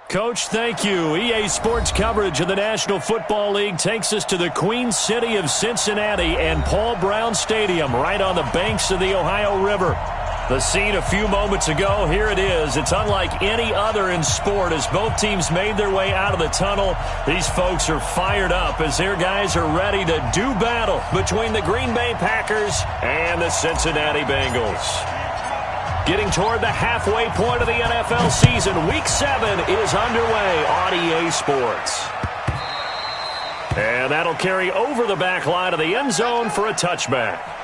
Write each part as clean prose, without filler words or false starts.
Coach, thank you. EA Sports coverage of the National Football League takes us to the Queen City of Cincinnati and Paul Brown Stadium right on the banks of the Ohio River. The scene a few moments ago, here it is. It's unlike any other in sport as both teams made their way out of the tunnel. These folks are fired up as their guys are ready to do battle between the Green Bay Packers and the Cincinnati Bengals. Getting toward the halfway point of the NFL season, Week 7 is underway on EA Sports. And that'll carry over the back line of the end zone for a touchback.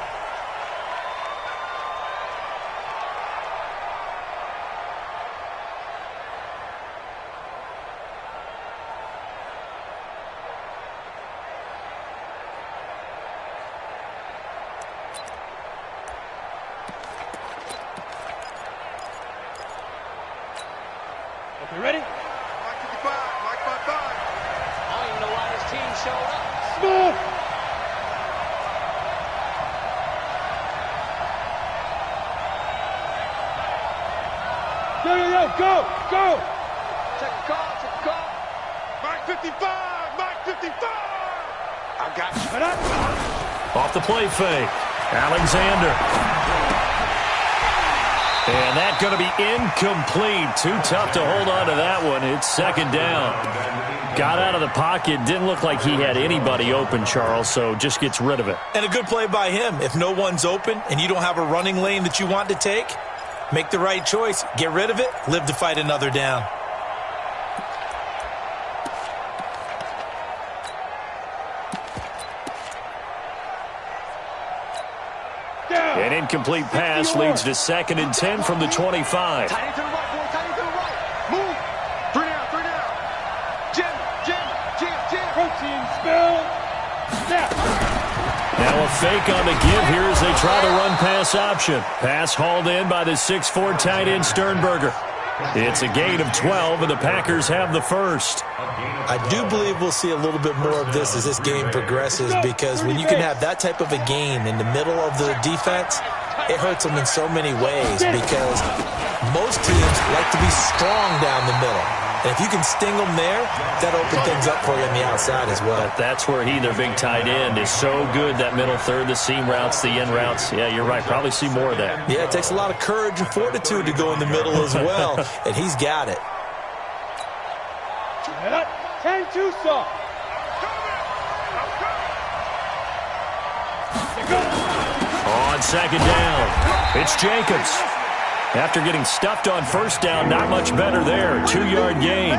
You ready? Mike 55, Mike 55. I don't even know why this team showed up. Smooth! Yo, go! Check the call. Mike 55, Mike 55! I got you. Off the play fake, Alexander. And that's going to be incomplete. Too tough to hold on to that one. It's second down. Got out of the pocket. Didn't look like he had anybody open, Charles, so just gets rid of it. And a good play by him. If no one's open and you don't have a running lane that you want to take, make the right choice. Get rid of it. Live to fight another down. An incomplete pass leads to 2nd and 10 from the 25. Tight end to the right, boy. Tight end to the right. Move. 3 down. Jim. Protein spill. Snap. Now a fake on the give here as they try the run-pass option. Pass hauled in by the 6'4" tight end Sternberger. It's a gain of 12, and the Packers have the first. I do believe we'll see a little bit more of this as this game progresses, because when you can have that type of a gain in the middle of the defense, it hurts them in so many ways, because most teams like to be strong down the middle. And if you can sting them there, that opens things up for you on the outside as well. But that's where he, their big tight end, is so good, that middle third, the seam routes, the in routes. Yeah, you're right. Probably see more of that. Yeah, it takes a lot of courage and fortitude to go in the middle as well, and he's got it. On second down, it's Jacobs. After getting stuffed on first down, not much better there. 2-yard gain.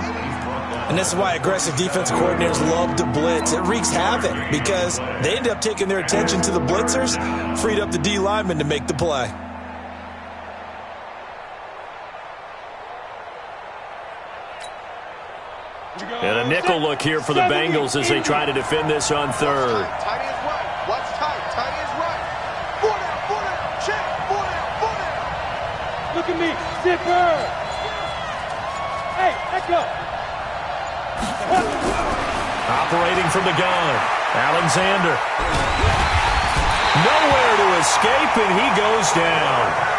And this is why aggressive defense coordinators love to blitz. It wreaks havoc because they end up taking their attention to the blitzers, freed up the D lineman to make the play. And a nickel look here for the Bengals as they try to defend this on third. Tight end's right. Watch tight. Tight end's right. 4 down. Check. 4 down. Look at me. Zipper. Hey, echo. Operating from the gun, Alexander. Nowhere to escape, and he goes down.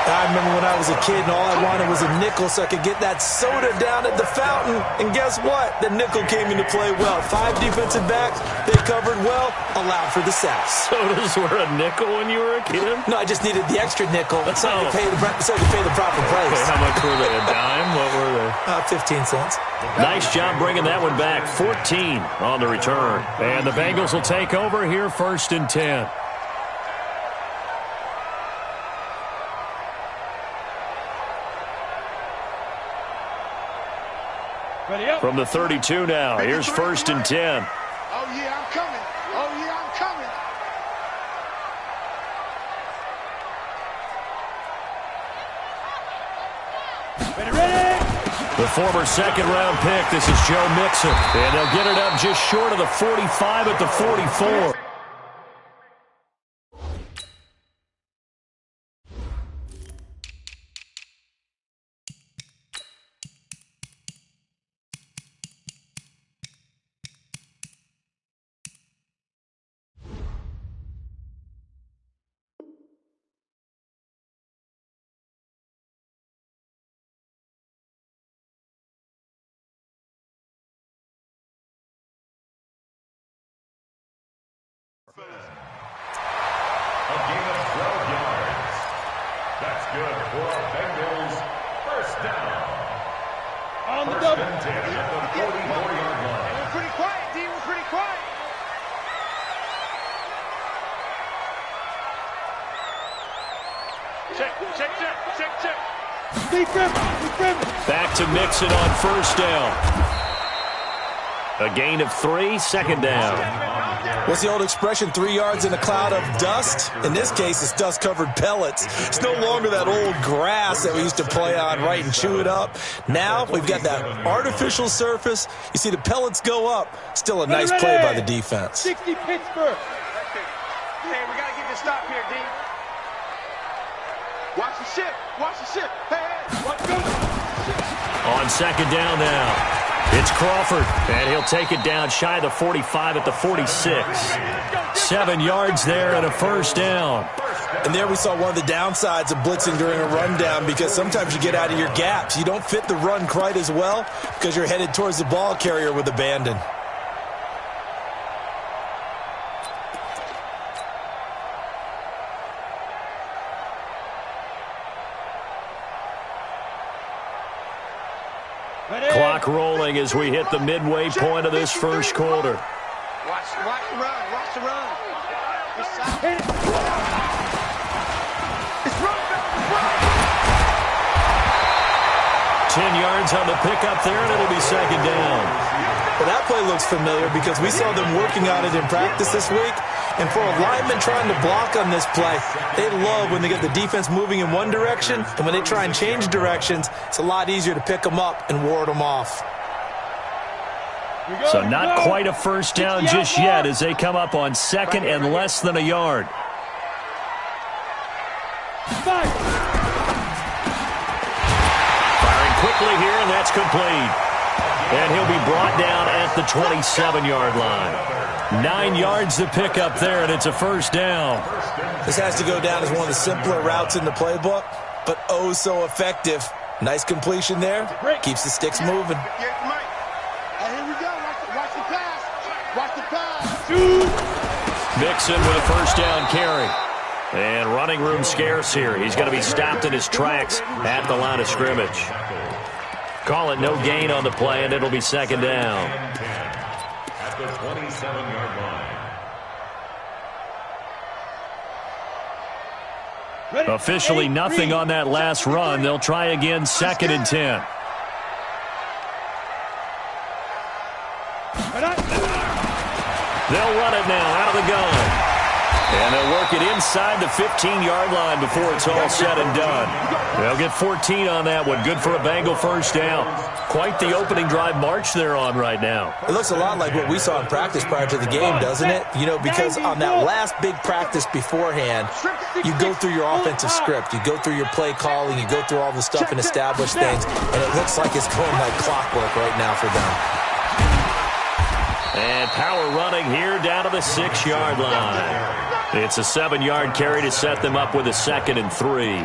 I remember when I was a kid and all I wanted was a nickel so I could get that soda down at the fountain. And guess what? The nickel came into play well. 5 defensive backs, they covered well, allowed for the sacks. Sodas were a nickel when you were a kid? No, I just needed the extra nickel so I could pay the proper price. Okay, how much were they? A dime? What were they? 15 cents. Nice job bringing that one back. 14 on the return. And the Bengals will take over here, 1st and 10. From the 32 now, here's 1st and 10. Oh, yeah, I'm coming. Ready? The former second-round pick, this is Joe Mixon. And they'll get it up just short of the 45 at the 44. A gain of 12 yards. That's good for Bengals. First down. On the First double. and 10 at the 44-yard line. We're pretty quiet, D. We're pretty quiet. Check. Back to Mixon on first down. A gain of 3, second down. What's the old expression, 3 yards in a cloud of dust? In this case, it's dust-covered pellets. It's no longer that old grass that we used to play on, right, and chew it up. Now we've got that artificial surface. You see the pellets go up. Still a nice play by the defense. 60 Pittsburgh. Hey, we got to get this stop here, D. Watch the ship. Hey, let's go. On second down now. It's Crawford, and he'll take it down shy of the 45 at the 46. 7 yards there and a first down. And there we saw one of the downsides of blitzing during a rundown, because sometimes you get out of your gaps. You don't fit the run quite as well because you're headed towards the ball carrier with abandon. Clock rolling as we hit the midway point of this first quarter. Watch the run. It's run. 10 yards on the pickup there, and it'll be second down. Well, that play looks familiar because we saw them working on it in practice this week. And for a lineman trying to block on this play, they love when they get the defense moving in one direction, and when they try and change directions, it's a lot easier to pick them up and ward them off. So not quite a first down just yet as they come up on second and less than a yard. Firing quickly here, and that's complete. And he'll be brought down at the 27-yard line. 9 yards to pick up there, and it's a first down. This has to go down as one of the simpler routes in the playbook, but oh so effective. Nice completion there. Keeps the sticks moving. Here we go. Watch the pass. Mixon with a first down carry. And running room scarce here. He's going to be stopped in his tracks at the line of scrimmage. Call it no gain on the play, and it'll be second down. At the 27-yard line. Officially nothing on that last run. They'll try again, second and 10. They'll run it now out of the gun. And they'll work it inside the 15-yard line before it's all said and done. They'll get 14 on that one. Good for a Bengal first down. Quite the opening drive march they're on right now. It looks a lot like what we saw in practice prior to the game, doesn't it? You know, because on that last big practice beforehand, you go through your offensive script. You go through your play calling. You go through all the stuff and establish things. And it looks like it's going like clockwork right now for them. And power running here down to the 6-yard line. It's a 7-yard carry to set them up with a second and 3.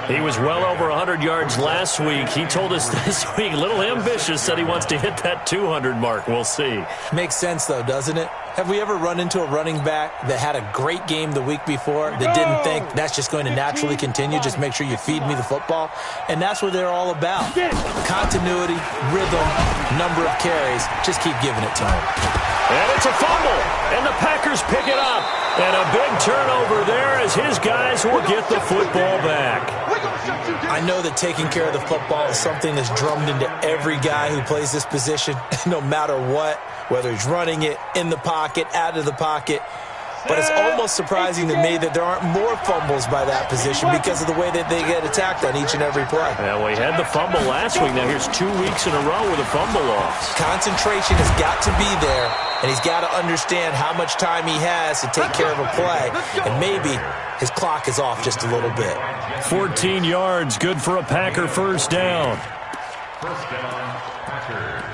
He was well over 100 yards last week. He told us this week, a little ambitious, said he wants to hit that 200 mark. We'll see. Makes sense, though, doesn't it? Have we ever run into a running back that had a great game the week before that didn't think that's just going to naturally continue? Just make sure you feed me the football. And that's what they're all about. Continuity, rhythm, number of carries. Just keep giving it to them. And it's a fumble. And the Packers pick it up. And a big turnover there as his guys will get the football back. I know that taking care of the football is something that's drummed into every guy who plays this position, no matter what, whether he's running it, in the pocket, out of the pocket. But it's almost surprising to me that there aren't more fumbles by that position because of the way that they get attacked on each and every play. Yeah, we had the fumble last week. Now here's 2 weeks in a row with a fumble loss. Concentration has got to be there, and he's got to understand how much time he has to take care of a play. And maybe his clock is off just a little bit. 14 yards, good for a Packer first down. First down, Packers.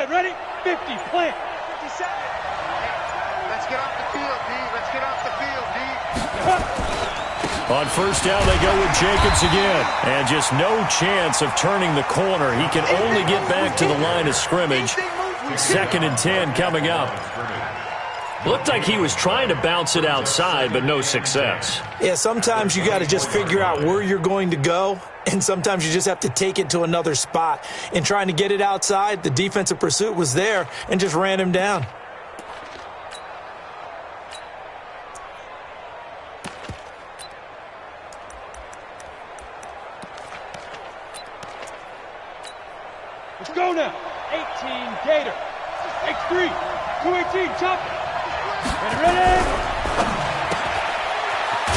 ahead, ready? 50, plant. 57. Let's get off the field, D. Let's get off the field, D. On first down, they go with Jacobs again. And just no chance of turning the corner. He can only get back to the line of scrimmage. 2nd and 10 coming up. Looked like he was trying to bounce it outside, but no success. Yeah, sometimes you got to just figure out where you're going to go, and sometimes you just have to take it to another spot. In trying to get it outside, the defensive pursuit was there and just ran him down. Let's go now. 18, Gator. X3, 218, chop it. Ready?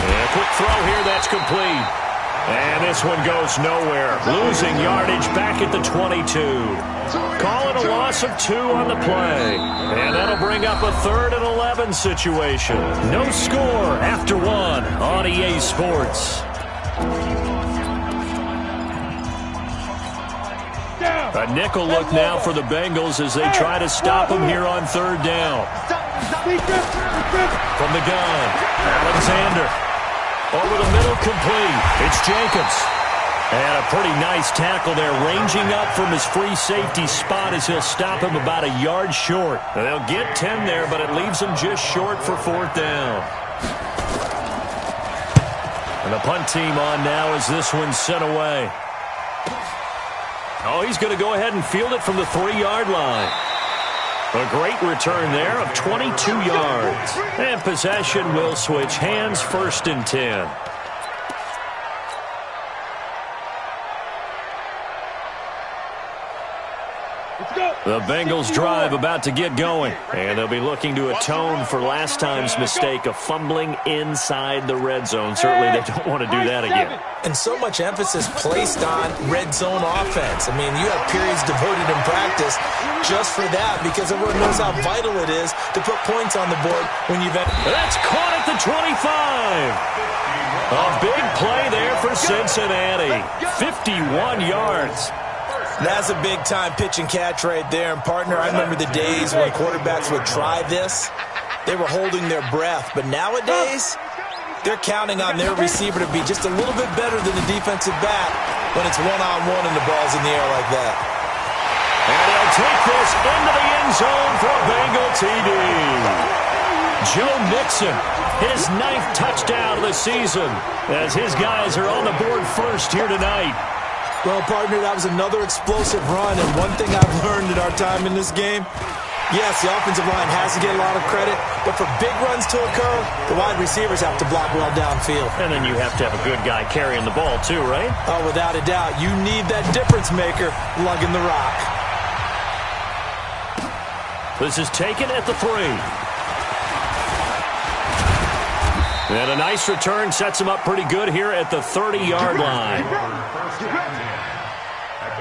And a quick throw here, that's complete. And this one goes nowhere. Losing yardage back at the 22. Call it a loss of 2 on the play. And that'll bring up a 3rd and 11 situation. No score after 1 on EA Sports. A nickel look now for the Bengals as they try to stop him here on 3rd down. From the gun, Alexander. Over the middle, complete. It's Jacobs. And a pretty nice tackle there, ranging up from his free safety spot as he'll stop him about a yard short. They'll get 10 there, but it leaves him just short for 4th down. And the punt team on now as this one's sent away. Oh, he's going to go ahead and field it from the 3-yard line. A great return there of 22 yards. And possession will switch hands, 1st and 10. The Bengals drive about to get going, and they'll be looking to atone for last time's mistake of fumbling inside the red zone. Certainly they don't want to do that again. And so much emphasis placed on red zone offense. I mean, you have periods devoted in practice just for that because everyone knows how vital it is to put points on the board when you've... That's caught at the 25. A big play there for Cincinnati. 51 yards. That's a big-time pitch and catch right there. And, partner, I remember the days when quarterbacks would try this. They were holding their breath. But nowadays, they're counting on their receiver to be just a little bit better than the defensive back when it's one-on-one and the ball's in the air like that. And he'll take this into the end zone for a Bengal TD. Joe Mixon, his 9th touchdown of the season, as his guys are on the board first here tonight. Well, partner, that was another explosive run, and one thing I've learned in our time in this game, yes, the offensive line has to get a lot of credit, but for big runs to occur, the wide receivers have to block well downfield. And then you have to have a good guy carrying the ball too, right? Oh, without a doubt. You need that difference maker lugging the rock. This is taken at the 3. And a nice return sets him up pretty good here at the 30-yard line. At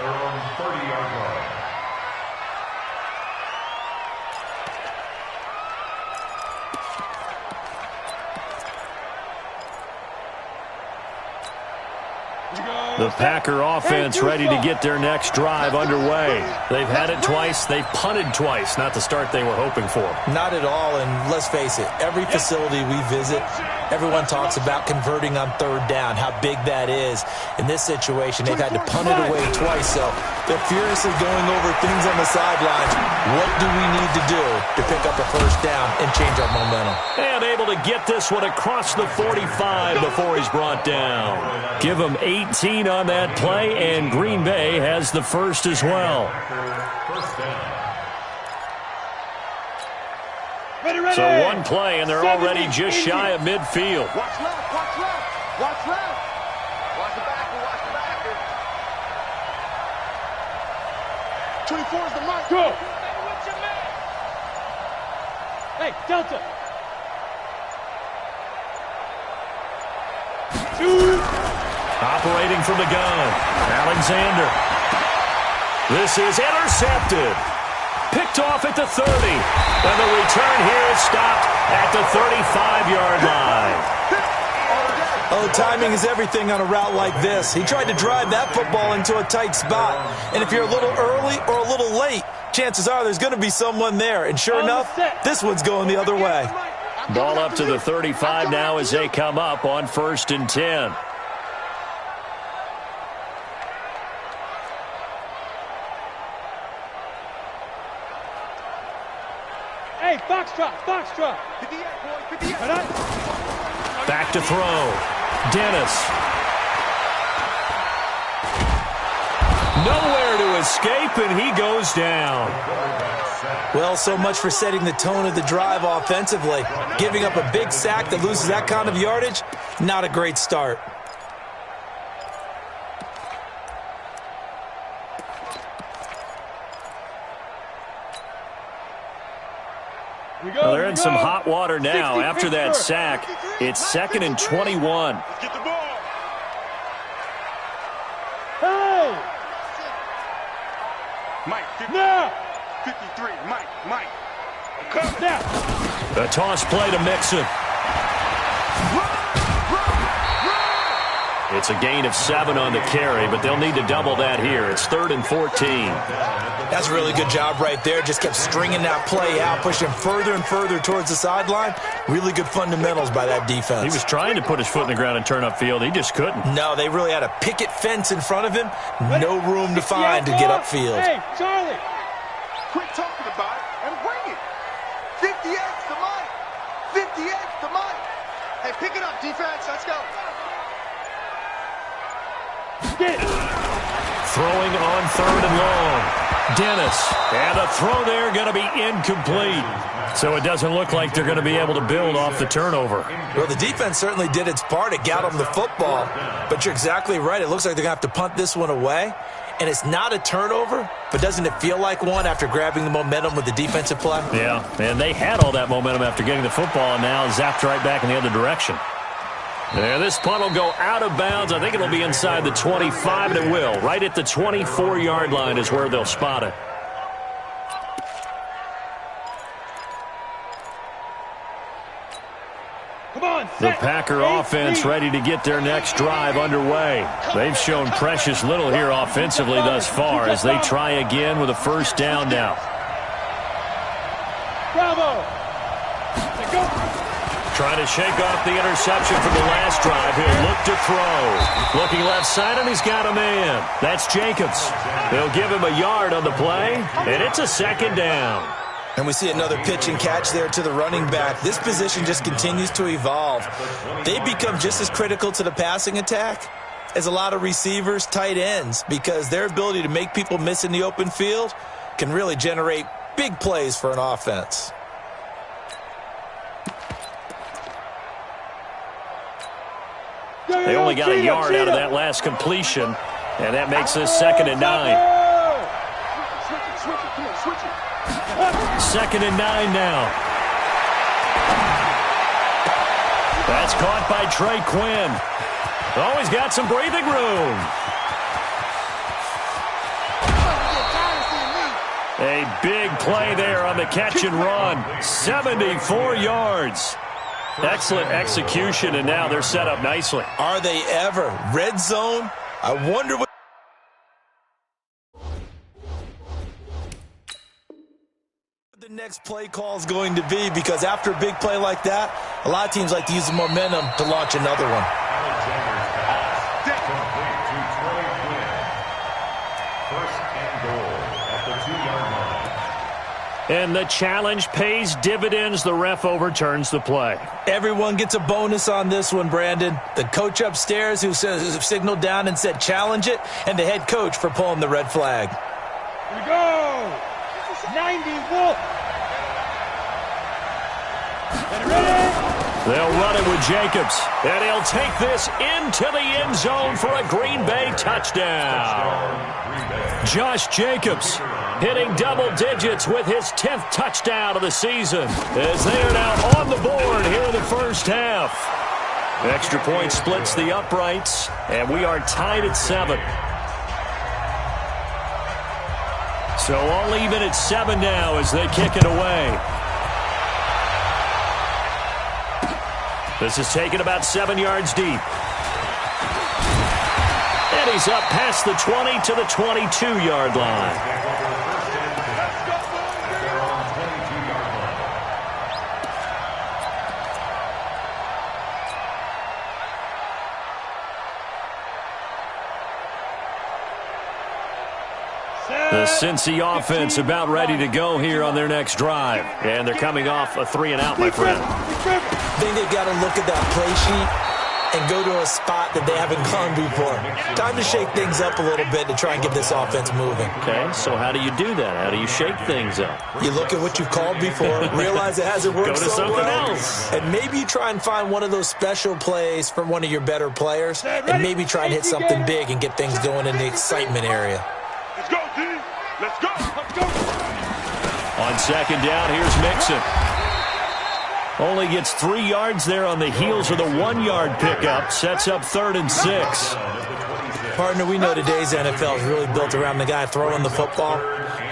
their own 30-yard line. The Packer offense ready to get their next drive underway. They've had it twice. They've punted twice. Not the start they were hoping for. Not at all, and let's face it, every facility we visit, everyone talks about converting on 3rd down, how big that is. In this situation, they've had to punt it away twice, so they're furiously going over things on the sidelines. What do we need to do to pick up a 1st down and change our momentum? And able to get this one across the 45 before he's brought down. Give him 18 on that play, and Green Bay has the 1st as well. Ready. So one play, and they're already just shy of midfield. Watch left, watch left, watch left. Watch the backer, watch the backer. 24 is the mark. Go. Hey, Delta. 2. Operating from the gun, Alexander. This is intercepted. Picked off at the 30. And the return here is stopped at the 35-yard line. Oh, timing is everything on a route like this. He tried to drive that football into a tight spot. And if you're a little early or a little late, chances are there's going to be someone there. And sure enough, this one's going the other way. Ball up to the 35 now as they come up on 1st and 10. Hey, foxtrot. Back to throw. Dennis. Nowhere to escape, and he goes down. Well, so much for setting the tone of the drive offensively. Giving up a big sack that loses that kind of yardage, not a great start. Well, they're in some hot water now. After that sack, it's 2nd and 21. Let's get the ball. Hey! Mike, 53. Mike. Come down. A toss play to Mixon. It's a gain of 7 on the carry, but they'll need to double that here. It's 3rd and 14. That's a really good job right there. Just kept stringing that play out, pushing further and further towards the sideline. Really good fundamentals by that defense. He was trying to put his foot in the ground and turn upfield. He just couldn't. No, they really had a picket fence in front of him. No room to find to get upfield. Hey, Charlie. Quit talking about it and bring it. 58's the Mike. 58's the Mike. Hey, pick it up, defense. Let's go. Throwing on 3rd and long. Dennis. And the throw there going to be incomplete. So it doesn't look like they're going to be able to build off the turnover. Well, the defense certainly did its part. It got them the football. But you're exactly right. It looks like they're going to have to punt this one away. And it's not a turnover, but doesn't it feel like one after grabbing the momentum with the defensive play? Yeah, and they had all that momentum after getting the football and now zapped right back in the other direction. There, this punt will go out of bounds. I think it'll be inside the 25, and it will. Right at the 24-yard line is where they'll spot it. Come on, the Packer offense ready to get their next drive underway. They've shown precious little here offensively thus far as they try again with a 1st down now. Bravo. Trying to shake off the interception from the last drive. He'll look to throw. Looking left side, and he's got a man. That's Jacobs. They'll give him a yard on the play, and it's a 2nd down. And we see another pitch and catch there to the running back. This position just continues to evolve. They become just as critical to the passing attack as a lot of receivers, tight ends, because their ability to make people miss in the open field can really generate big plays for an offense. They only got a yard out of that last completion, and that makes this 2nd and 9. 2nd and 9 now. That's caught by Trey Quinn. Oh, he's got some breathing room. A big play there on the catch and run. 74 yards. Excellent execution, and now they're set up nicely. Are they ever? Red zone? I wonder what the next play call is going to be, because after a big play like that, a lot of teams like to use the momentum to launch another one. And the challenge pays dividends. The ref overturns the play. Everyone gets a bonus on this one, Brandon. The coach upstairs who signaled down and said challenge it, and the head coach for pulling the red flag. Here we go. 91. Ready? They'll run it with Jacobs, and he'll take this into the end zone for a Green Bay touchdown. Josh Jacobs hitting double digits with his 10th touchdown of the season as they are now on the board here in the first half. Extra point splits the uprights, and we are tied at 7. So all even at 7 now as they kick it away. This is taken about 7 yards deep. And he's up past the 20 to the 22-yard line. The Cincy offense about ready to go here on their next drive. And they're coming off a 3-and-out, my friend. I think they've got to look at that play sheet and go to a spot that they haven't gone before. Time to shake things up a little bit to try and get this offense moving. Okay, so how do you do that? How do you shake things up? You look at what you've called before, realize it hasn't worked Go to so something well, else. and maybe you try and find one of those special plays from one of your better players, and maybe try and hit something big and get things going in the excitement area. Let's go, D. Let's go. Let's go. On second down, here's Mixon. Only gets 3 yards there on the heels of the 1-yard pickup. Sets up 3rd and 6. Partner, we know today's NFL is really built around the guy throwing the football.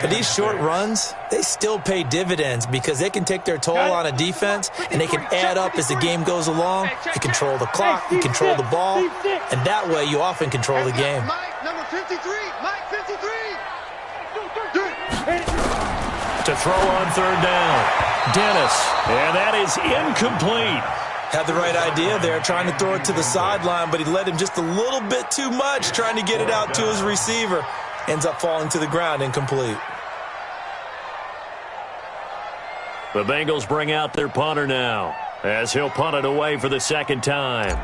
But these short runs, they still pay dividends because they can take their toll on a defense and they can add up as the game goes along. You control the clock, you control the ball, and that way you often control the game. Mike, number 53. Mike, 53. To throw on 3rd down. Dennis, and that is incomplete. Had the right idea there, trying to throw it to the sideline, but he led him just a little bit too much, trying to get it out to his receiver. Ends up falling to the ground, incomplete. The Bengals bring out their punter now, as he'll punt it away for the 2nd time.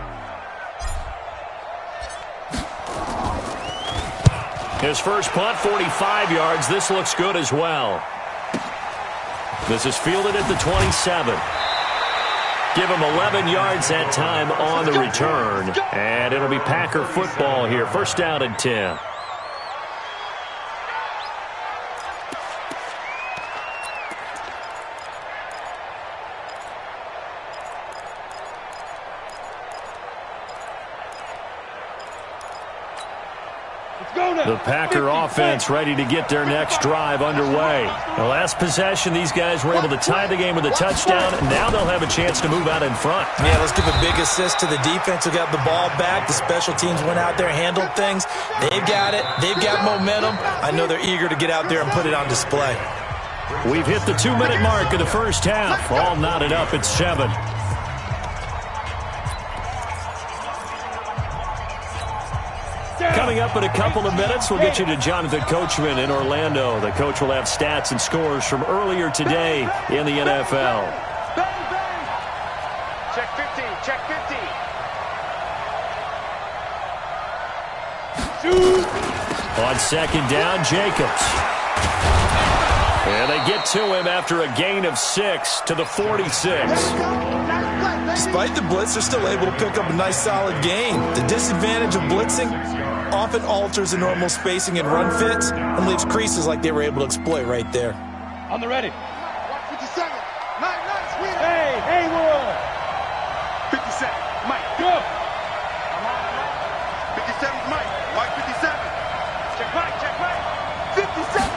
His first punt, 45 yards. This looks good as well. This is fielded at the 27. Give him 11 yards that time on the return. And it'll be Packer football here. 1st down and 10. The Packer offense ready to get their next drive underway. The last possession, these guys were able to tie the game with a touchdown, and now they'll have a chance to move out in front. Yeah, let's give a big assist to the defense who got the ball back. The special teams went out there, handled things. They've got it. They've got momentum. I know they're eager to get out there and put it on display. We've hit the 2-minute mark of the first half. All knotted up at 7. Coming up in a couple of minutes, we'll get you to Jonathan Coachman in Orlando. The coach will have stats and scores from earlier today in the NFL. Bang, bang. Check 50. Check 50. On second down, Jacobs. And they get to him after a gain of 6 to the 46. Despite the blitz, they're still able to pick up a nice solid gain. The disadvantage of blitzing often alters the normal spacing and run fits and leaves creases like they were able to exploit right there. On the ready. 57. Nice, win. Hey, Haywood. 57. Mike. Go. 57 's Mike. Mike 57. Check Mike. 57.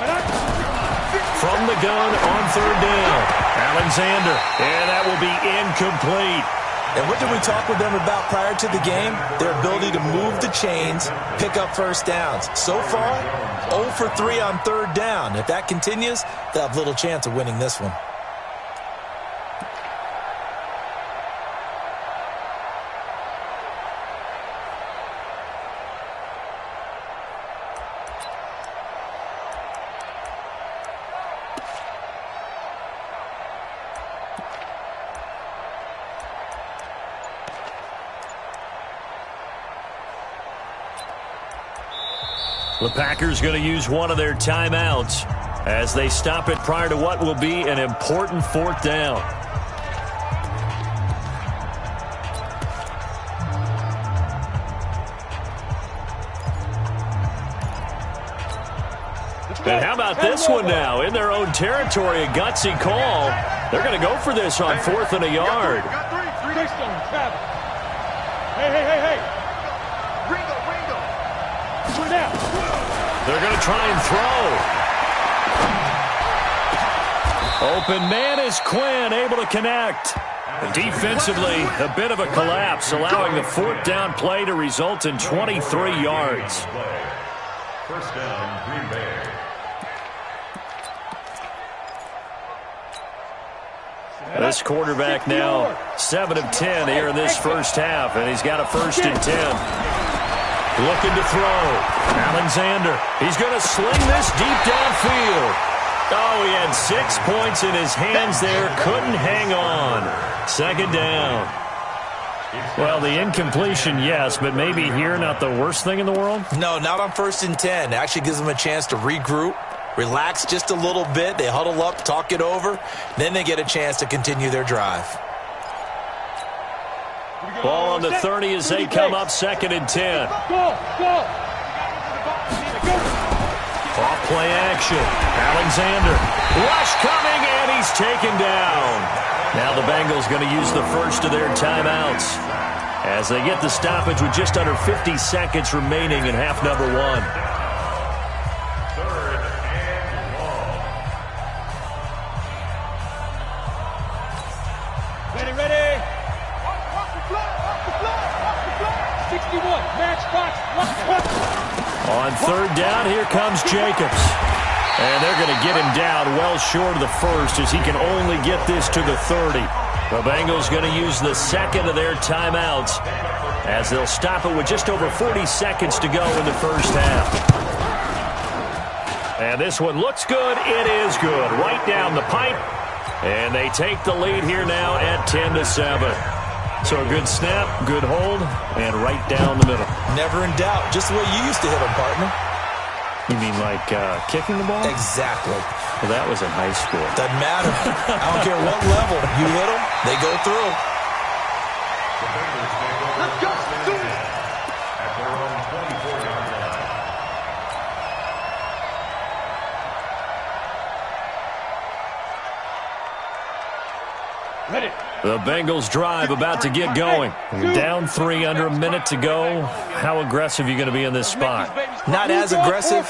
From the gun on 3rd down. Alexander. And that will be incomplete. And what did we talk with them about prior to the game? Their ability to move the chains, pick up 1st downs. So far, 0 for 3 on 3rd down. If that continues, they'll have little chance of winning this one. The Packers going to use one of their timeouts as they stop it prior to what will be an important 4th down. And how about this one now? In their own territory, a gutsy call. They're going to go for this on 4th and a yard. Got three. Travis. Hey. Ringo. Swing out. They're going to try and throw. Open man is Quinn, able to connect. Defensively, a bit of a collapse, allowing the fourth down play to result in 23 yards. First down, Green Bay. This quarterback now 7 of 10 here in this first half, and he's got a 1st and 10. Looking to throw. Alexander. He's going to sling this deep downfield. Oh, he had 6 points in his hands there. Couldn't hang on. 2nd down. Well, the incompletion, yes, but maybe here not the worst thing in the world? No, not on 1st and 10. It actually gives them a chance to regroup, relax just a little bit. They huddle up, talk it over. Then they get a chance to continue their drive. Ball on the 30 as they come up 2nd and 10. Go. Off play action. Alexander. Rush coming, and he's taken down. Now the Bengals going to use the first of their timeouts as they get the stoppage with just under 50 seconds remaining in half number 1. 3rd and long. Ready. 61, match box. On 3rd down, here comes Jacobs. And they're going to get him down well short of the 1st as he can only get this to the 30. The Bengals going to use the 2nd of their timeouts as they'll stop it with just over 40 seconds to go in the first half. And this one looks good. It is good. Right down the pipe. And they take the lead here now at 10-7. So a good snap, good hold, and right down the middle. Never in doubt. Just the way you used to hit them, partner. You mean like kicking the ball? Exactly. Well, that was in high school. Doesn't matter. I don't care what level. You hit them, they go through. Let's go. Do it. At their own 24-yard line. Ready. The Bengals drive about to get going. Down 3, under a minute to go. How aggressive are you going to be in this spot? Not as aggressive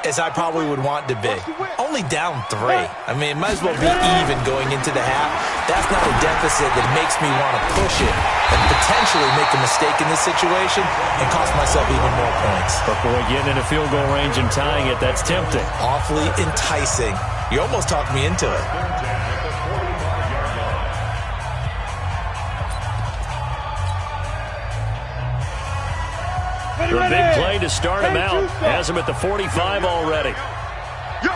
as I probably would want to be. Only down 3. I mean, it might as well be even going into the half. That's not a deficit that makes me want to push it and potentially make a mistake in this situation and cost myself even more points. But boy, getting in a field goal range and tying it, that's tempting. Awfully enticing. You almost talked me into it. The big play to start him out. Has him at the 45 already. Yo.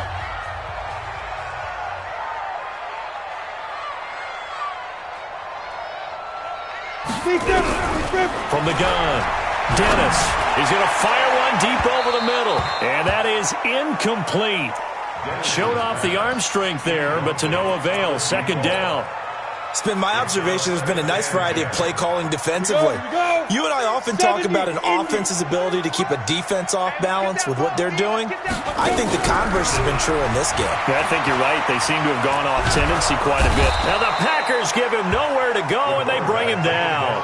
From the gun, Dennis. He's going to fire one deep over the middle. And that is incomplete. Showed off the arm strength there, but to no avail. 2nd down. It's been my observation there's been a nice variety of play calling defensively. You and I often talk about an offense's ability to keep a defense off balance with what they're doing. I think the converse has been true in this game. Yeah, I think you're right. They seem to have gone off tendency quite a bit. Now the Packers give him nowhere to go, and they bring him down.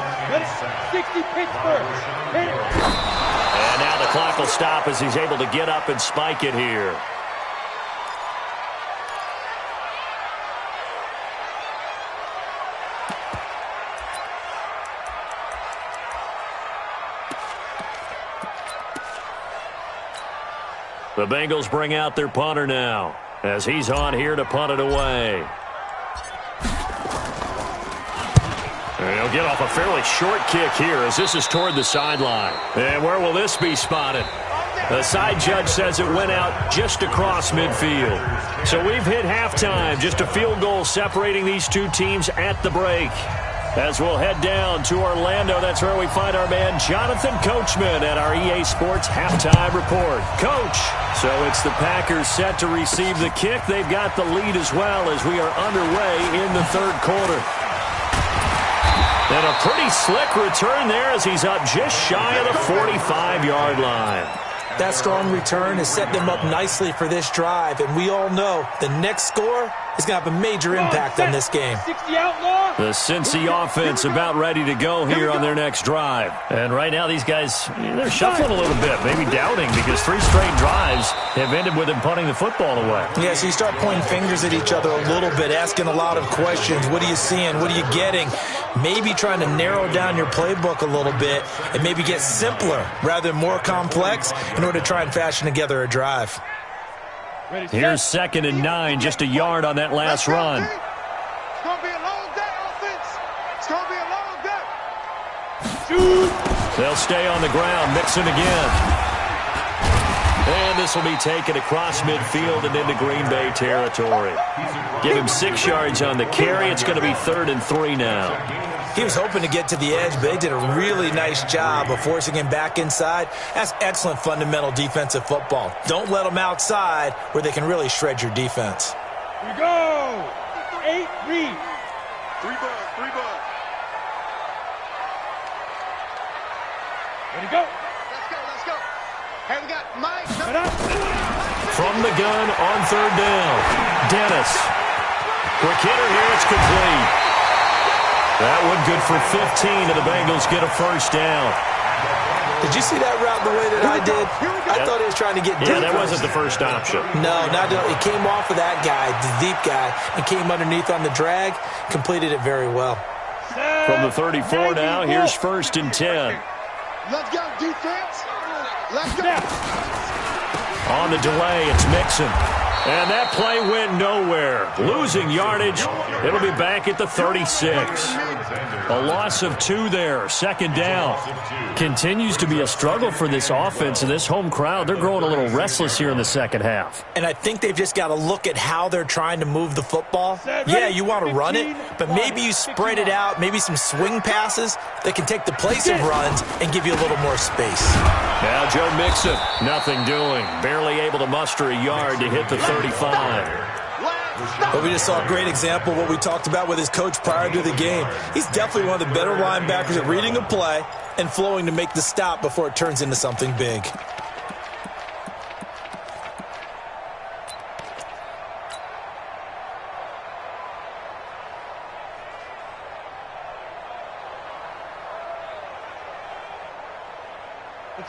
60 Pittsburgh. Hit it. And now the clock will stop as he's able to get up and spike it here. The Bengals bring out their punter now as he's on here to punt it away. And he'll get off a fairly short kick here as this is toward the sideline. And where will this be spotted? The side judge says it went out just across midfield. So we've hit halftime, just a field goal separating these two teams at the break. As we'll head down to Orlando, that's where we find our man Jonathan Coachman at our EA Sports Halftime Report. Coach, so it's the Packers set to receive the kick. They've got the lead as well as we are underway in the 3rd quarter. And a pretty slick return there as he's up just shy of the 45-yard line. That strong return has set them up nicely for this drive, and we all know the next score is going to have a major impact on this game. 60 outlaw. The Cincy offense about ready to go here on their next drive. And right now these guys, they're shuffling a little bit, maybe doubting, because 3 straight drives have ended with them punting the football away. Yeah, so you start pointing fingers at each other a little bit, asking a lot of questions. What are you seeing? What are you getting? Maybe trying to narrow down your playbook a little bit and maybe get simpler rather than more complex in order to try and fashion together a drive. Here's 2nd and 9, just a yard on that last run. It's going to be a long day, offense. It's going to be a long day. Shoot. They'll stay on the ground, mixing again. And this will be taken across midfield and into Green Bay territory. Give him 6 yards on the carry. It's going to be 3rd and 3 now. He was hoping to get to the edge, but they did a really nice job of forcing him back inside. That's excellent fundamental defensive football. Don't let them outside where they can really shred your defense. Here we go. 8 read. 3 buds, 3 buds. Ready to go. Let's go, let's go. Hey, we got Mike. Set up. From the gun on 3rd down. Dennis. Quick hitter here. It's complete. That one good for 15, and the Bengals get a 1st down. Did you see that route the way that I did? I thought he was trying to get deep. Yeah, that wasn't the first option. No, it came off of that guy, the deep guy, and came underneath on the drag, completed it very well. From the 34 now, here's 1st and 10. Let's go, defense. Let's go. On the delay, it's Mixon. And that play went nowhere. Losing yardage. It'll be back at the 36. A loss of 2 there. 2nd down. Continues to be a struggle for this offense and this home crowd. They're growing a little restless here in the second half. And I think they've just got to look at how they're trying to move the football. Yeah, you want to run it, but maybe you spread it out, maybe some swing passes that can take the place of runs and give you a little more space. Now Joe Mixon, nothing doing. Barely able to muster a yard to hit the 35. But we just saw a great example of what we talked about with his coach prior to the game. He's definitely one of the better linebackers at reading a play and flowing to make the stop before it turns into something big.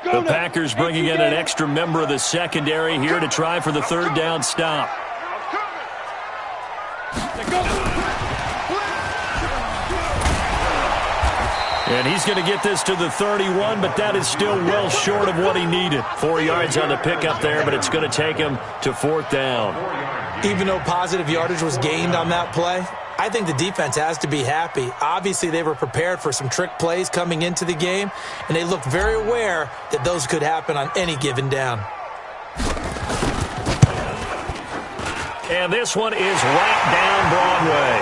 The Packers bringing in an extra member of the secondary here to try for the 3rd down stop. And he's going to get this to the 31, but that is still well short of what he needed. 4 yards on the pickup there, but it's going to take him to 4th down. Even though positive yardage was gained on that play, I think the defense has to be happy. Obviously, they were prepared for some trick plays coming into the game, and they looked very aware that those could happen on any given down. And this one is right down Broadway.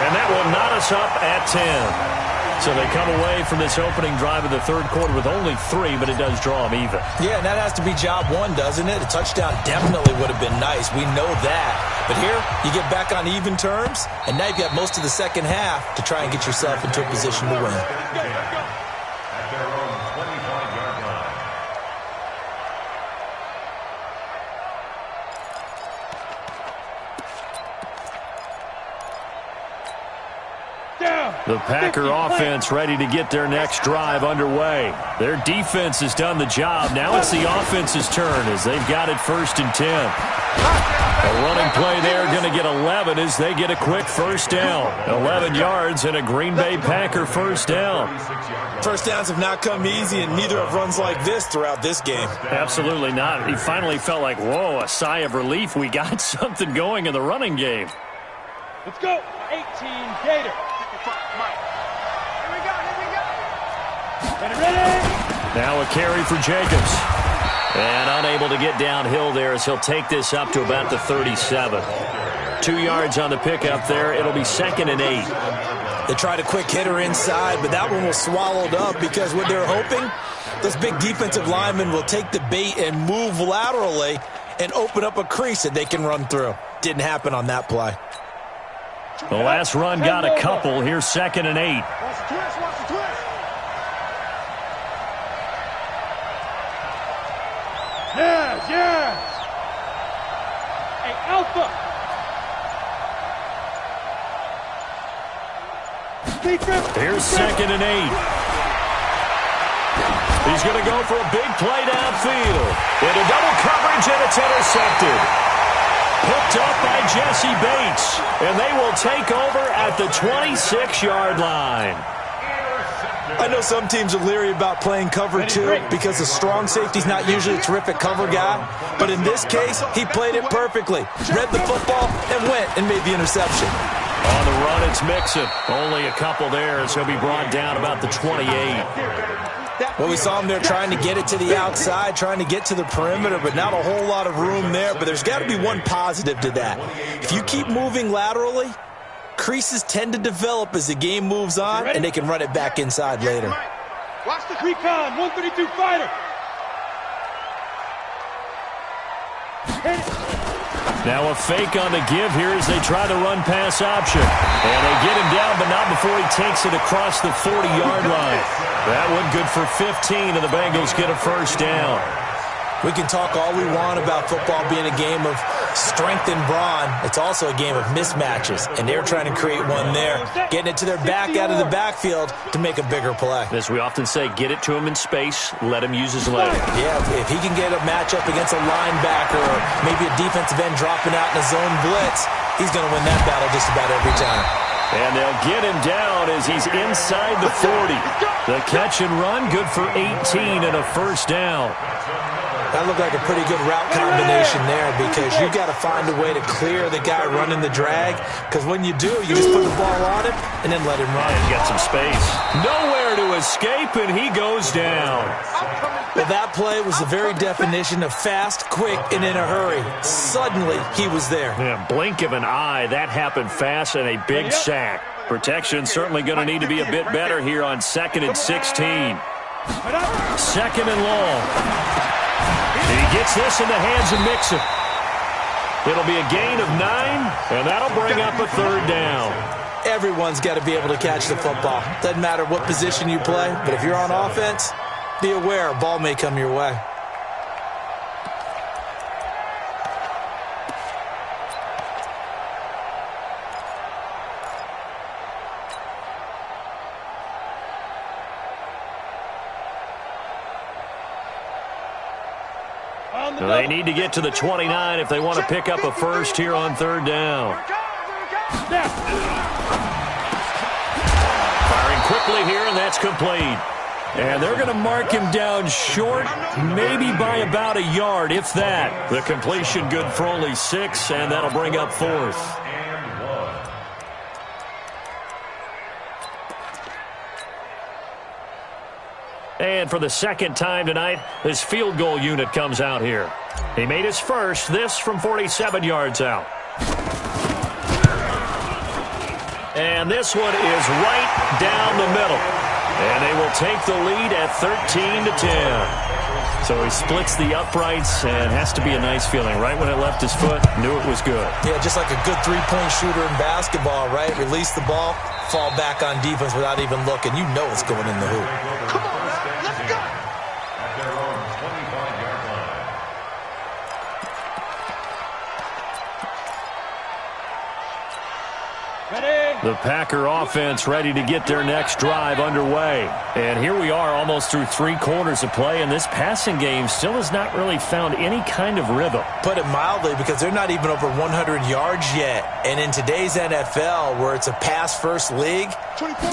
And that will knot us up at 10. So they come away from this opening drive of the 3rd quarter with only 3, but it does draw them even. Yeah, and that has to be job 1, doesn't it? A touchdown definitely would have been nice. We know that. But here, you get back on even terms, and now you've got most of the second half to try and get yourself into a position to win. At their own 25-yard line. The Packer offense ready to get their next drive underway. Their defense has done the job. Now it's the offense's turn as they've got it 1st and 10. A running play there going to get 11 as they get a quick 1st down. 11 yards and a Green Bay Packer 1st down. 1st downs have not come easy, and neither have runs like this throughout this game. Absolutely not. He finally felt like, whoa, a sigh of relief. We got something going in the running game. Let's go. 18 Gator. Ready. Now a carry for Jacobs. And unable to get downhill there as he'll take this up to about the 37. 2 yards on the pickup there. It'll be 2nd and 8. They tried a quick hitter inside, but that one was swallowed up because what they're hoping, those big defensive linemen will take the bait and move laterally and open up a crease that they can run through. Didn't happen on that play. The last run got a couple. Here's 2nd and 8. Watch the twist, watch the twist. Yes. Hey, Alpha. Here's 2nd and 8. He's going to go for a big play downfield. Into double coverage, and it's intercepted. Picked up by Jesse Bates, and they will take over at the 26-yard line. I know some teams are leery about playing cover 2 because a strong safety's not usually a terrific cover guy. But in this case, he played it perfectly. Read the football and went and made the interception. On the run, it's Mixon. Only a couple there as he'll be brought down about the 28. Well, we saw him there trying to get it to the outside, trying to get to the perimeter, but not a whole lot of room there. But there's got to be one positive to that. If you keep moving laterally, creases tend to develop as the game moves on, and they can run it back inside later. Watch the recon, 132 fighter. Now a fake on the give here as they try the run-pass option. And they get him down, but not before he takes it across the 40-yard line. That one good for 15, and the Bengals get a first down. We can talk all we want about football being a game of strength and brawn. It's also a game of mismatches, and they're trying to create one there, getting it to their back out of the backfield to make a bigger play. As we often say, get it to him in space, let him use his leg. Yeah, if he can get a matchup against a linebacker or maybe a defensive end dropping out in a zone blitz, he's going to win that battle just about every time. And they'll get him down as he's inside the 40. The catch and run, good for 18 and a first down. That looked like a pretty good route combination there because you've got to find a way to clear the guy running the drag, because when you do, you just put the ball on him and then let him run. And get some space. Nowhere to escape, and he goes down. Well, that play was the very definition of fast, quick, and in a hurry. Suddenly, he was there. Yeah, blink of an eye. That happened fast, and a big sack. Protection certainly going to need to be a bit better here on 2nd and 16. 2nd and long. He gets this in the hands of Mixon. It'll be a gain of 9, and that'll bring up a third down. Everyone's got to be able to catch the football. Doesn't matter what position you play, but if you're on offense, be aware a ball may come your way. They need to get to the 29 if they want to pick up a first here on third down. Firing quickly here, and that's complete. And they're going to mark him down short, maybe by about a yard, if that. The completion good for only 6, and that'll bring up 4th. And for the second time tonight, this field goal unit comes out here. He made his first, this from 47 yards out. And this one is right down the middle. And they will take the lead at 13-10. So he splits the uprights, and has to be a nice feeling. Right when it left his foot, knew it was good. Yeah, just like a good three-point shooter in basketball, right? Release the ball, fall back on defense without even looking. You know it's going in the hoop. Come on, man. Let's go. At their own 25-yard line. The Packer offense ready to get their next drive underway. And here we are almost through 3 quarters of play, and this passing game still has not really found any kind of rhythm. Put it mildly, because they're not even over 100 yards yet. And in today's NFL, where it's a pass-first league,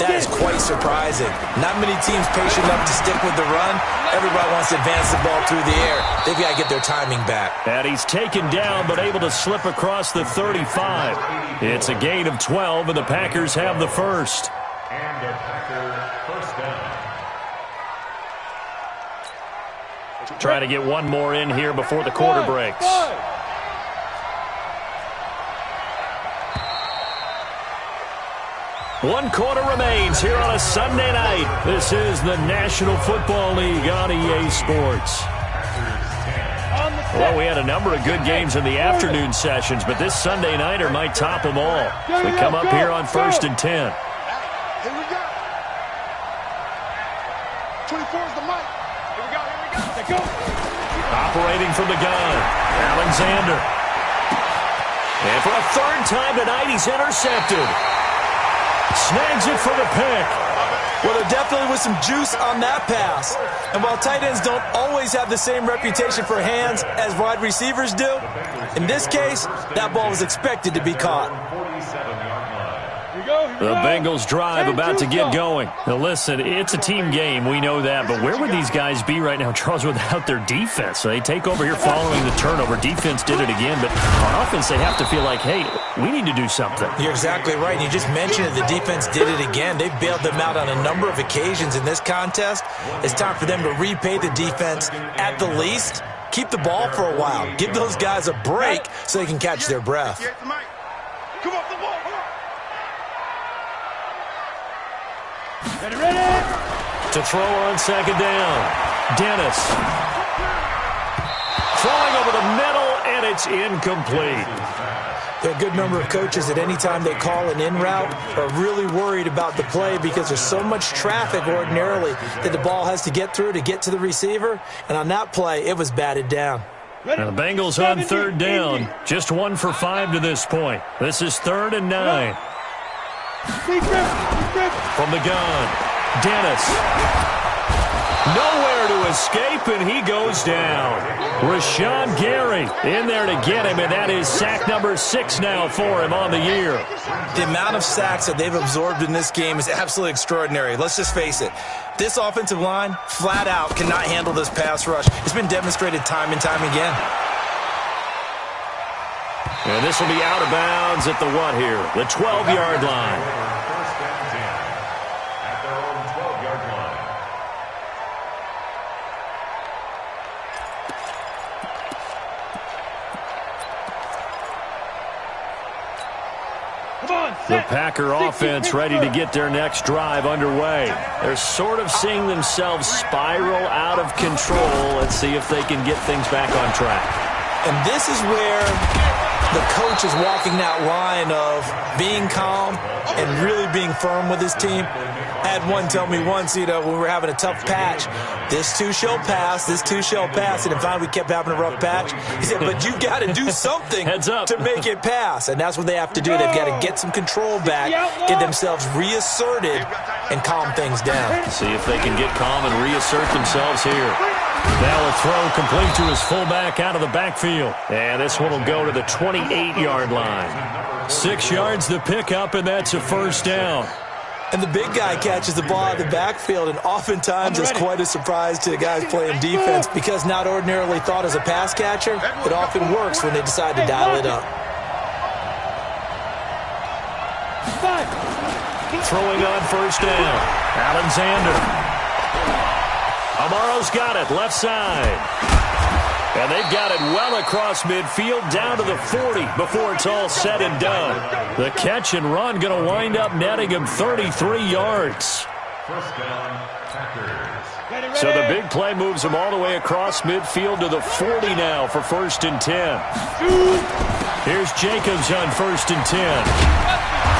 that is quite surprising. Not many teams patient enough to stick with the run. Everybody wants to advance the ball through the air. They've got to get their timing back. And he's taken down, but able to slip across the 35. It's a gain of 12, and the Packers have the first. And a Packer first down. Try to get one more in here before the quarter breaks. One quarter remains here on a Sunday night. This is the National Football League on EA Sports. Well, we had a number of good games in the afternoon sessions, but this Sunday nighter might top them all. So we come up here on 1st and 10. Here we go. 24 is the mic. Here we go, here we go. Operating from the gun, Alexander. And for a third time tonight, he's intercepted. Snags it for the pick. Well, there definitely was some juice on that pass. And while tight ends don't always have the same reputation for hands as wide receivers do, in this case, that ball was expected to be caught. The Bengals drive about to get going. Now listen, it's a team game. We know that. But where would these guys be right now, Charles, without their defense? So they take over here following the turnover. Defense did it again. But on offense, they have to feel like, hey, we need to do something. You're exactly right. And you just mentioned it. The defense did it again. They bailed them out on a number of occasions in this contest. It's time for them to repay the defense at the least. Keep the ball for a while. Give those guys a break so they can catch their breath. Come off the ball. Ready. To throw on second down. Dennis. Throwing over the middle, and it's incomplete. There are a good number of coaches at any time they call an in route are really worried about the play because there's so much traffic ordinarily that the ball has to get through to get to the receiver. And on that play, it was batted down. Now the Bengals on third down. Just 1 for 5 to this point. This is 3rd and 9. From the gun, Dennis. Nowhere to escape, and he goes down. Rashawn Gary in there to get him, and that is sack number 6 now for him on the year. The amount of sacks that they've absorbed in this game is absolutely extraordinary. Let's just face it. This offensive line, flat out, cannot handle this pass rush. It's been demonstrated time and time again. And this will be out of bounds at the what here? The 12-yard line. First and 10 at their own 12-yard line. The Packer offense ready to get their next drive underway. They're sort of seeing themselves spiral out of control. Let's see if they can get things back on track. And this is where the coach is walking that line of being calm and really being firm with his team. I had one tell me once, when we were having a tough patch, this too shall pass, this too shall pass. And finally we kept having a rough patch. He said, but you got to do something to make it pass. And that's what they have to do. They've got to get some control back, get themselves reasserted, and calm things down. See if they can get calm and reassert themselves here. Now a throw complete to his fullback out of the backfield. And this one will go to the 28-yard line. 6 yards the pickup, and that's a first down. And the big guy catches the ball out of the backfield, and oftentimes it's quite a surprise to the guys playing defense because not ordinarily thought as a pass catcher, it often works when they decide to dial it up. Throwing on first down. Alexander. Amaro's got it, left side. And they've got it well across midfield, down to the 40 before it's all said and done. The catch and run going to wind up netting him 33 yards. First down, Packers. So the big play moves him all the way across midfield to the 40 now for 1st and 10. Here's Jacobs on 1st and 10.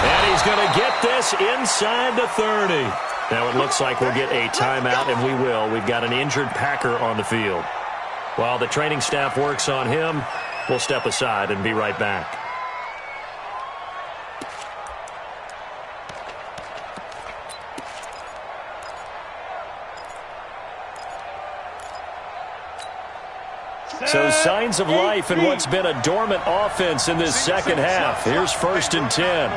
And he's going to get this inside the 30. Now it looks like we'll get a timeout, and we will. We've got an injured Packer on the field. While the training staff works on him, we'll step aside and be right back. So signs of life in what's been a dormant offense in this second half. Here's 1st and 10.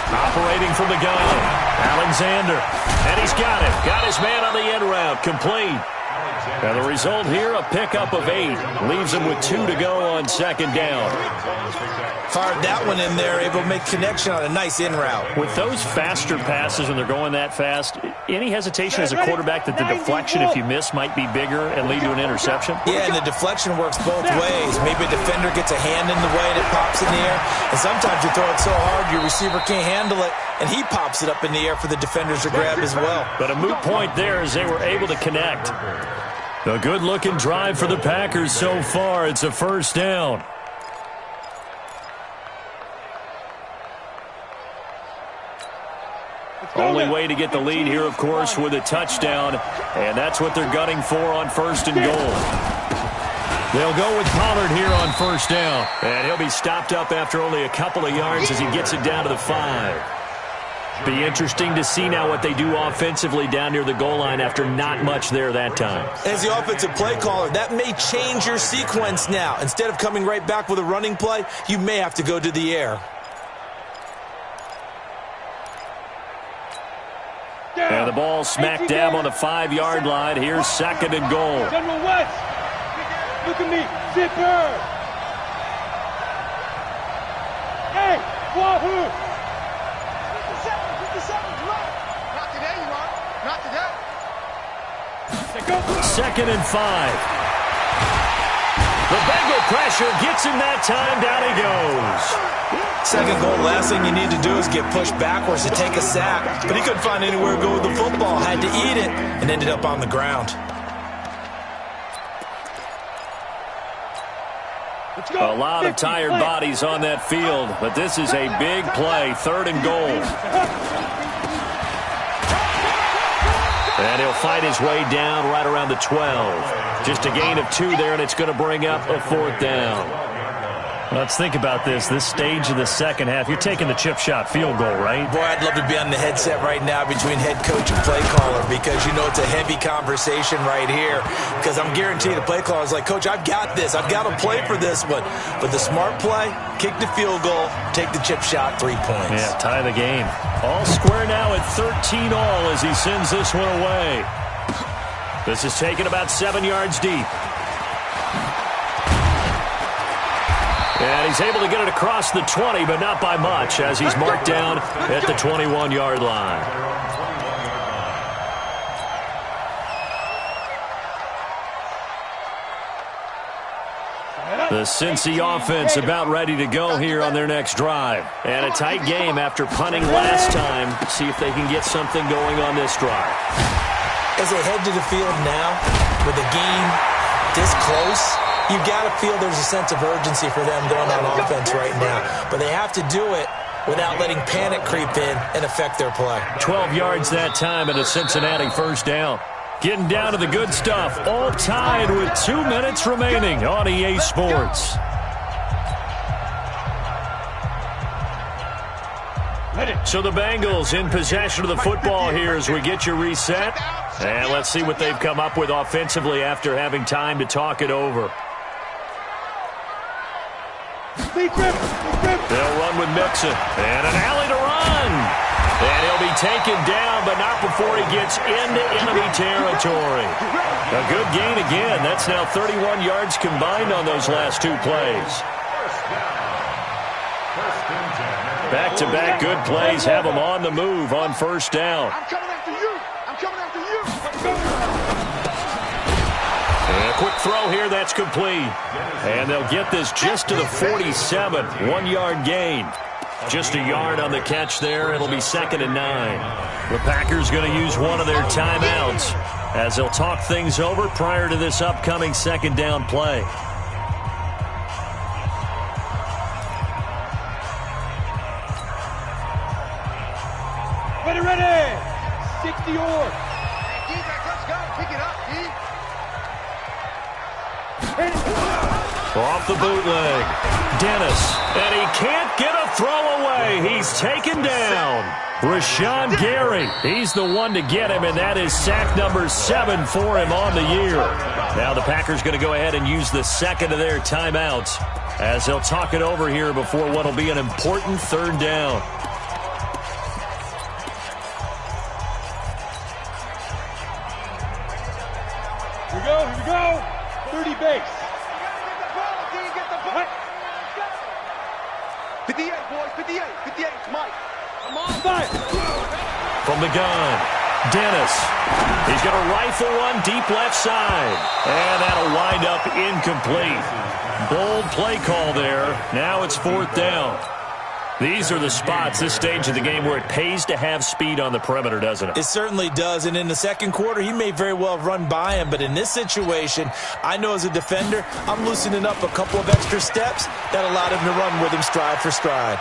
Operating from the gun, Alexander, and he's got it. Got his man on the end route, complete. And the result here, a pickup of 8. Leaves him with 2 to go on 2nd down. Fired that one in there, able to make connection on a nice in route. With those faster passes when they're going that fast, any hesitation as a quarterback that the deflection, if you miss, might be bigger and lead to an interception? Yeah, and the deflection works both ways. Maybe a defender gets a hand in the way and it pops in the air. And sometimes you throw it so hard your receiver can't handle it, and he pops it up in the air for the defenders to grab as well. But a moot point there as they were able to connect. A good-looking drive for the Packers so far. It's a 1st down. Only way to get the lead here, of course, with a touchdown, and that's what they're gunning for on 1st and goal. They'll go with Pollard here on 1st down, and he'll be stopped up after only a couple of yards as he gets it down to the 5. Be interesting to see now what they do offensively down near the goal line after not much there that time. As the offensive play caller, that may change your sequence now. Instead of coming right back with a running play, you may have to go to the air. And the ball smack dab on the 5-yard line. Here's 2nd and goal. General West, look at me, zipper. Hey, wahoo! 57, right. Not today, you are. Not today. 2nd and 5. The Bengal pressure gets him that time. Down he goes. 2nd goal, last thing you need to do is get pushed backwards to take a sack. But he couldn't find anywhere to go with the football. Had to eat it and ended up on the ground. A lot of tired bodies on that field, but this is a big play. 3rd and goal. And he'll fight his way down right around the 12. Just a gain of 2 there, and it's going to bring up a 4th down. Let's think about this stage of the second half. You're taking the chip shot field goal, right? Boy, I'd love to be on the headset right now between head coach and play caller because, you know, it's a heavy conversation right here because I'm guaranteed the play caller is like, Coach, I've got this. I've got to play for this one. But the smart play, kick the field goal, take the chip shot, 3 points. Yeah, tie the game. All square now at 13 all as he sends this one away. This is taken about 7 yards deep. And he's able to get it across the 20, but not by much, as he's marked down at the 21-yard line. The Cincy offense about ready to go here on their next drive. And a tight game after punting last time. See if they can get something going on this drive. As they head to the field now, with the game this close, you got to feel there's a sense of urgency for them going on offense right now. But they have to do it without letting panic creep in and affect their play. 12 yards that time and a Cincinnati 1st down. Getting down to the good stuff. All tied with 2 minutes remaining on EA Sports. So the Bengals in possession of the football here as we get you reset. And let's see what they've come up with offensively after having time to talk it over. They'll run with Mixon. And an alley to run. And he'll be taken down, but not before he gets into enemy territory. A good gain again. That's now 31 yards combined on those last 2 plays. Back-to-back good plays have them on the move on 1st down. I'm coming after you. I'm coming after you. And a quick throw here, that's complete. And they'll get this just to the 47, 1-yard gain. Just a yard on the catch there. It'll be 2nd and 9. The Packers going to use one of their timeouts as they'll talk things over prior to this upcoming 2nd down play. Ready. 60 yards. Let's go. Pick it up, Off the bootleg. Dennis. And he can't get a throw away. He's taken down. Rashawn Gary. He's the one to get him, and that is sack number 7 for him on the year. Now the Packers going to go ahead and use the 2nd of their timeouts as they'll talk it over here before what will be an important 3rd down. Here we go. 30 base. 58, boys, 58, 58, Mike. Come on. From the gun, Dennis. He's going to rifle one deep left side. And that'll wind up incomplete. Bold play call there. Now it's 4th down. These are the spots, this stage of the game, where it pays to have speed on the perimeter, doesn't it? It certainly does, and in the 2nd quarter, he may very well have run by him, but in this situation, I know as a defender, I'm loosening up a couple of extra steps that allowed him to run with him stride for stride.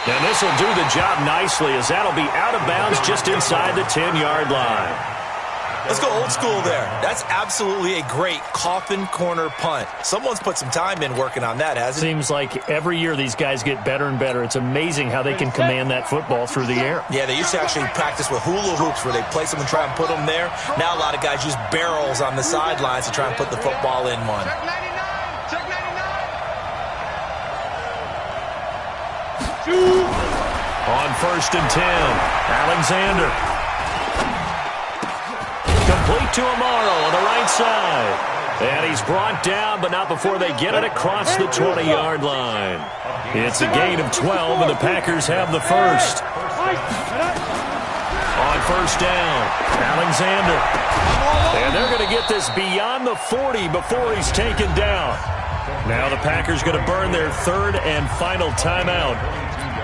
And this will do the job nicely, as that'll be out of bounds just inside the 10-yard line. Let's go old school there. That's absolutely a great coffin corner punt. Someone's put some time in working on that, hasn't it? Seems like every year these guys get better and better. It's amazing how they can command that football through the air. Yeah, they used to actually practice with hula hoops where they place them and try and put them there. Now a lot of guys use barrels on the sidelines to try and put the football in one. Check 99. Check 99. On 1st and 10, Alexander. Complete to Amaro on the right side. And he's brought down, but not before they get it across the 20-yard line. It's a gain of 12, and the Packers have the first. On 1st down, Alexander. And they're going to get this beyond the 40 before he's taken down. Now the Packers going to burn their 3rd and final timeout,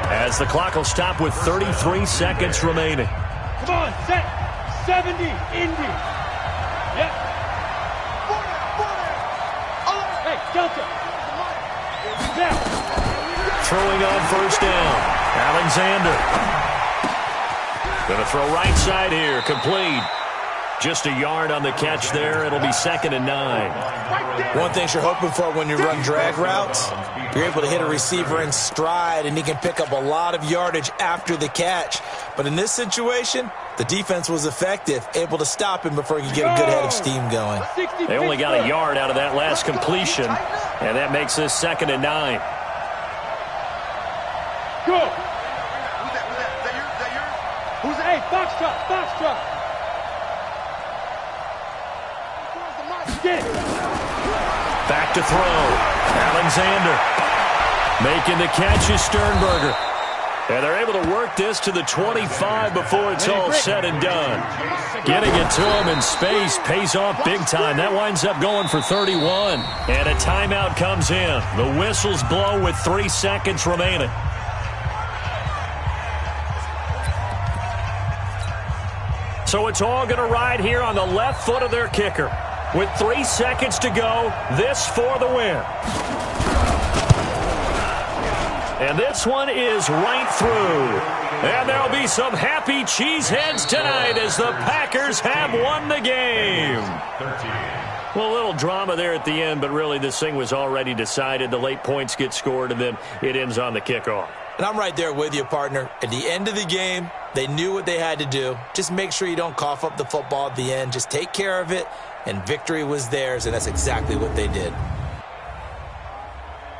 as the clock will stop with 33 seconds remaining. Come on, set. 70, Indy. Yep. Hey, Delta. Now. Throwing on 1st down, Alexander. Going to throw right side here, complete. Just a yard on the catch there. It'll be 2nd and 9. One thing you're hoping for when you run drag routes, you're able to hit a receiver in stride, and he can pick up a lot of yardage after the catch. But in this situation, the defense was effective, able to stop him before he could get a good head of steam going. They only got a yard out of that last completion, and that makes this 2nd and 9. Go. Who's that? Is that yours? Is that yours? Who's that? Hey, box truck, box truck. Get. Back to throw. Alexander. Making the catch is Sternberger. And they're able to work this to the 25 before it's all said and done. Getting it to him in space pays off big time. That winds up going for 31. And a timeout comes in. The whistles blow with 3 seconds remaining. So it's all going to ride here on the left foot of their kicker. With 3 seconds to go, this for the win. And this one is right through. And there'll be some happy cheeseheads tonight as the Packers have won the game. Well, a little drama there at the end, but really this thing was already decided. The late points get scored, and then it ends on the kickoff. And I'm right there with you, partner. At the end of the game, they knew what they had to do. Just make sure you don't cough up the football at the end. Just take care of it, and victory was theirs, and that's exactly what they did.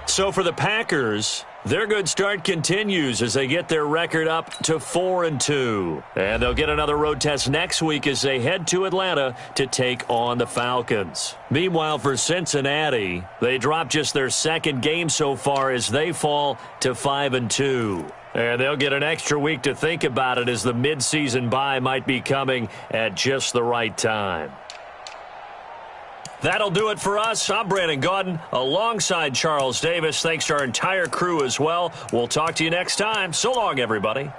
So for the Packers, their good start continues as they get their record up to 4-2. And they'll get another road test next week as they head to Atlanta to take on the Falcons. Meanwhile, for Cincinnati, they drop just their 2nd game so far as they fall to 5-2. And they'll get an extra week to think about it as the midseason bye might be coming at just the right time. That'll do it for us. I'm Brandon Gaudin alongside Charles Davis. Thanks to our entire crew as well. We'll talk to you next time. So long, everybody.